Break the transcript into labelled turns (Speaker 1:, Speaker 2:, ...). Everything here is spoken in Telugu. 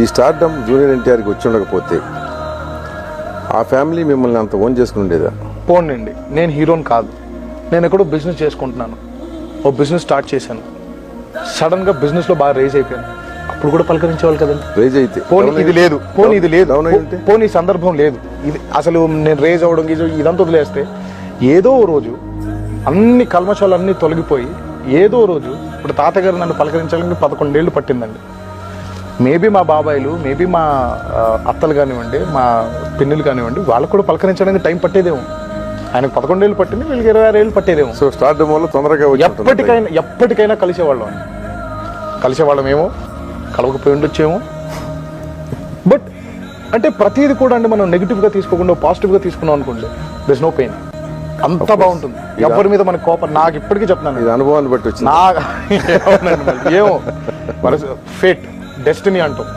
Speaker 1: ఈ స్టార్డమ్ జూనియర్ ఎన్టీఆర్కి వచ్చి ఉండకపోతే ఆ ఫ్యామిలీ మిమ్మల్ని అంత ఓన్ చేసుకుని ఉండేదా?
Speaker 2: పోనండి, నేను హీరోని కాదు, నేను ఎక్కడో బిజినెస్ చేసుకుంటున్నాను, ఓ బిజినెస్ స్టార్ట్ చేశాను, సడన్గా బిజినెస్లో బాగా రేజ్ అయిపోయాను, అప్పుడు కూడా పలకరించేవాళ్ళు కదండి.
Speaker 1: రేజ్ అయితే
Speaker 2: పోనీ ఇది లేదు, పోనీ ఇది లేదు,
Speaker 1: డౌన్ అయితే
Speaker 2: పోనీ ఈ సందర్భం లేదు, ఇది అసలు నేను రేజ్ అవ్వడం ఇదంతా వదిలేస్తే ఏదో రోజు అన్ని కల్మషాలు అన్నీ తొలగిపోయి ఏదో రోజు ఇప్పుడు తాతగారు నన్ను పలకరించాలని 11 ఏళ్ళు పట్టిందండి. మేబీ మా బాబాయిలు, మేబీ మా అత్తలు కానివ్వండి, మా పిన్నులు కానివ్వండి, వాళ్ళకు కూడా పలకరించడానికి టైం పట్టేదేమో. ఆయనకు 11 ఏళ్ళు పట్టింది, వీళ్ళకి 26 ఏళ్ళు పట్టేదేమో.
Speaker 1: సో స్టార్డమ్ వల్ల తొందరగా
Speaker 2: ఎప్పటికైనా కలిసేవాళ్ళమేమో, కలవకపోయి ఉండొచ్చేమో. బట్ అంటే ప్రతిదీ కూడా అండి మనం నెగిటివ్గా తీసుకోకుండా పాజిటివ్గా తీసుకున్నాం అనుకోండి, దెర్స్ నో పెయిన్, అంతా బాగుంటుంది. ఎవరి మీద మనకు కోపం, నాకు ఇప్పటికీ చెప్తున్నాను,
Speaker 1: ఇది అనుభవాన్ని బట్టి వచ్చింది.
Speaker 2: ఏమో మరి ఫేట్, డెస్టినీ అంటాం.